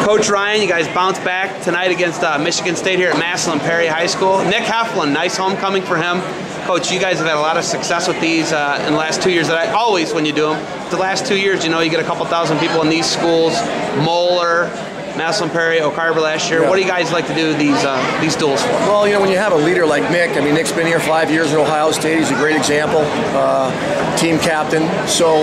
Coach Ryan, you guys bounced back tonight against Michigan State here at Massillon Perry High School. Nick Heflin, nice homecoming for him. Coach, you guys have had a lot of success with these in the last 2 years. Always when you do them. The last 2 years, you know, you get a couple thousand people in these schools. Moeller, Massillon Perry, Oak Harbor last year. Yeah. What do you guys like to do these duels for? Well, you know, when you have a leader like Nick, I mean, Nick's been here 5 years at Ohio State. He's a great example, team captain. So,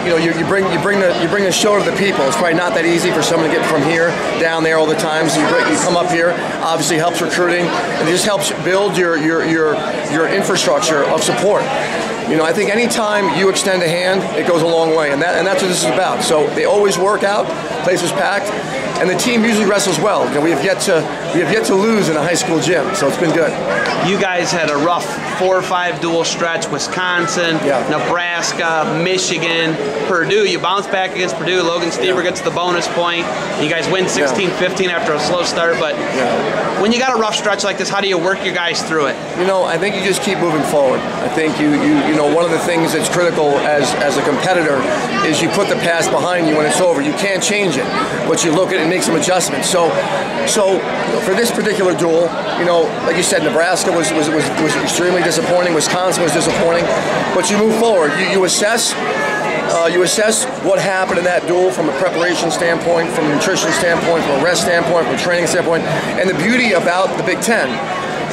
you know, you bring the show to the people. It's probably not that easy for someone to get from here down there all the time. So you come up here, obviously helps recruiting, and it just helps build your infrastructure of support. You know, I think anytime you extend a hand, it goes a long way, and that's what this is about. So they always work out. Place was packed, and the team usually wrestles well. You know, we have yet to lose in a high school gym, so it's been good. You guys had a rough 4 or 5 dual stretch. Wisconsin, Nebraska, Michigan, Purdue. You bounce back against Purdue. Logan Stieber gets the bonus point. You guys win 16-15 after a slow start. But when you got a rough stretch like this, how do you work your guys through it? You know, I think you just keep moving forward. I think you know, one of the things that's critical as a competitor is you put the past behind you when it's over. You can't change it, but you look at it and make some adjustments. So for this particular duel, you know, like you said, Nebraska was extremely disappointing. Wisconsin was disappointing, but you move forward. You assess what happened in that duel from a preparation standpoint, from a nutrition standpoint, from a rest standpoint, from a training standpoint. And the beauty about the Big Ten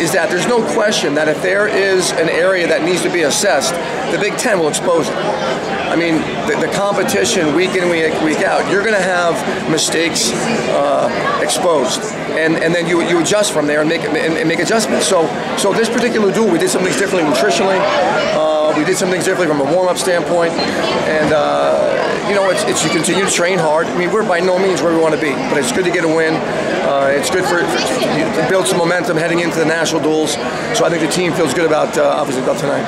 is that there's no question that if there is an area that needs to be assessed, the Big Ten will expose it. I mean, the competition week in, week out, you're going to have mistakes exposed, and then you adjust from there and make adjustments. So this particular duel, we did some things differently nutritionally. We did some things differently from a warm-up standpoint, and you know, it's you continue to train hard. I mean, we're by no means where we want to be, but it's good to get a win. It's good to build some momentum heading into the national duels. So I think the team feels good about obviously about tonight.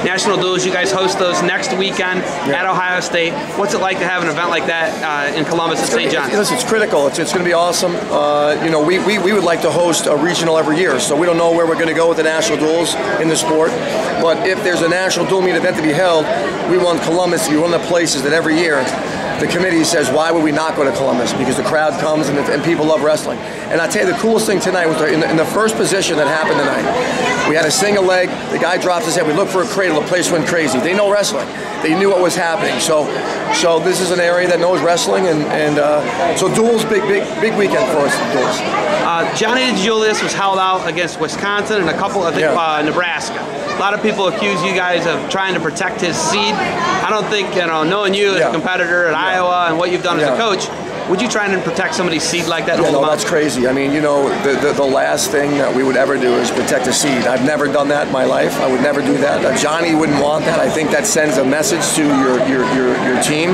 National duels, you guys host those next weekend at Ohio State. What's it like to have an event like that in Columbus and St. John's? It's critical. It's going to be awesome. You know, we would like to host a regional every year, so we don't know where we're going to go with the national duels in the sport. But if there's a national dual meet event to be held, we want Columbus to be one of the places that every year the committee says, why would we not go to Columbus? Because the crowd comes and people love wrestling. And I tell you, the coolest thing tonight was in the first position that happened tonight. We had a single leg. The guy drops his head. We look for a cradle. The place went crazy. They know wrestling. They knew what was happening. So this is an area that knows wrestling, and so duels, big weekend for us. Duels. Johnny DeJulius was held out against Wisconsin and a couple, I think, Nebraska. A lot of people accuse you guys of trying to protect his seed. I don't think, you know, knowing you as a competitor at Iowa and what you've done as a coach, would you try and protect somebody's seed like that? No, that's crazy. I mean, you know, the last thing that we would ever do is protect a seed. I've never done that in my life. I would never do that. Johnny wouldn't want that. I think that sends a message to your team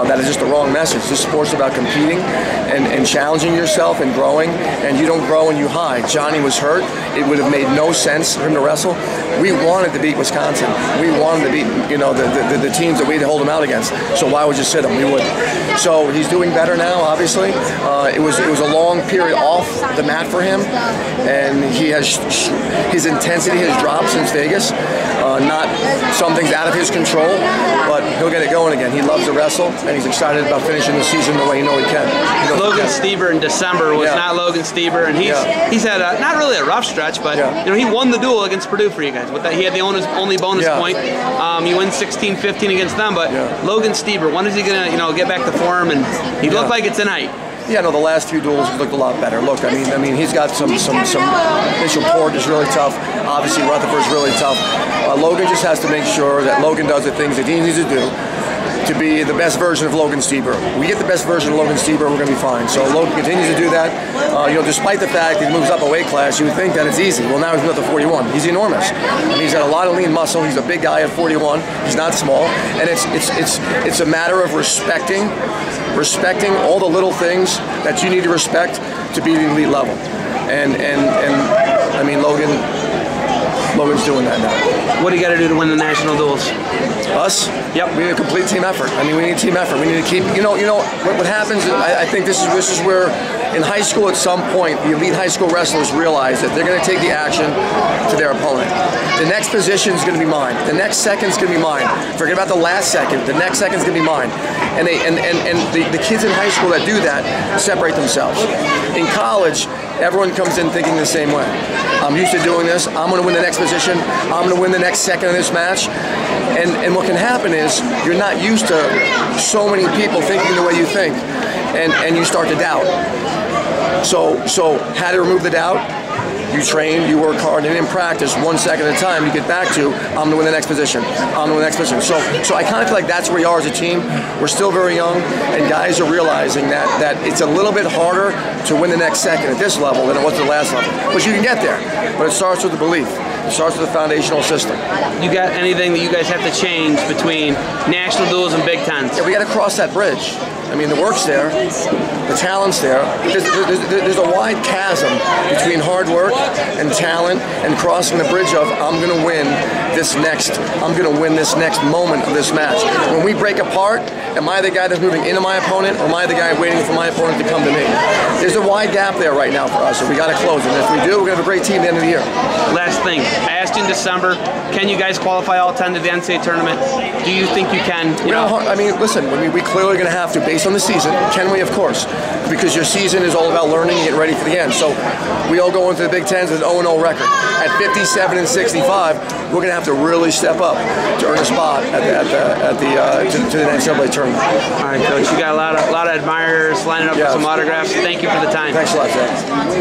that is just the wrong message. This sport's about competing and challenging yourself and growing, and you don't grow and you hide. Johnny was hurt. It would have made no sense for him to wrestle. We wanted to beat Wisconsin. We wanted to beat, you know, the teams that we'd hold him out against. So why would you sit him? We wouldn't. So he's doing better now, obviously. It was a long period off the mat for him, and his intensity has dropped since Vegas. Not something's out of his control, but he'll get it going again. He loves to wrestle, and he's excited about finishing the season the way he knows he can. Logan Stieber in December was not Logan Stieber, and he's had not really a rough stretch, but you know, he won the duel against Purdue for you guys. With that, he had the only bonus point. You win 16-15 against them, but Logan Stieber, when is he gonna get back to form? And he looked like it tonight. Yeah, no, the last few duels looked a lot better. Look, I mean, he's got some initial port is really tough. Obviously, Rutherford's really tough. Logan just has to make sure that Logan does the things that he needs to do to be the best version of Logan Stieber. We get the best version of Logan Stieber, we're going to be fine. So Logan continues to do that. You know, despite the fact that he moves up a weight class, you would think that it's easy. Well, now he's moved up to 41. He's enormous. I mean, he's got a lot of lean muscle. He's a big guy at 41. He's not small, and it's a matter of respecting all the little things that you need to respect to be the elite level. And I mean, Logan Logan's doing that now. What do you got to do to win the national duels? Us? Yep. We need a complete team effort. I mean, we need team effort. We need to keep. You know what happens. I think this is where in high school at some point the elite high school wrestlers realize that they're going to take the action to their opponent. The next position is going to be mine. The next second is going to be mine. Forget about the last second. The next second is going to be mine. And the kids in high school that do that separate themselves. In college, everyone comes in thinking the same way. I'm used to doing this. I'm going to win the next position. I'm going to win the next second of this match. And what can happen is you're not used to so many people thinking the way you think, and you start to doubt. So how to remove the doubt? You train, you work hard, and in practice, 1 second at a time, you get back to, I'm going to win the next position. I'm going to win the next position. So I kind of feel like that's where we are as a team. We're still very young, and guys are realizing that it's a little bit harder to win the next second at this level than it was at the last level. But you can get there. But it starts with the belief. It starts with the foundational system. You got anything that you guys have to change between national duels and Big Tens? Yeah, we got to cross that bridge. I mean, the work's there, the talent's there. There's a wide chasm between hard work and talent and crossing the bridge of I'm going to win this next moment of this match. When we break apart, am I the guy that's moving into my opponent, or am I the guy waiting for my opponent to come to me? There's a wide gap there right now for us, and we got to close it. And if we do, we're going to have a great team at the end of the year. Last thing, I asked you in December, can you guys qualify all 10 to the NCAA tournament? Do you think you can? I mean, listen, we clearly going to have to, based on the season. Can we? Of course. Because your season is all about learning and getting ready for the end. So we all go into the Big Tens with an 0-0 record. At 57 and 65, we're going to have to really step up to earn a spot to the NCAA tournament. All right, Coach. You got a lot of admirers lining up for some autographs. Thank you for the time. Thanks a lot, Zach.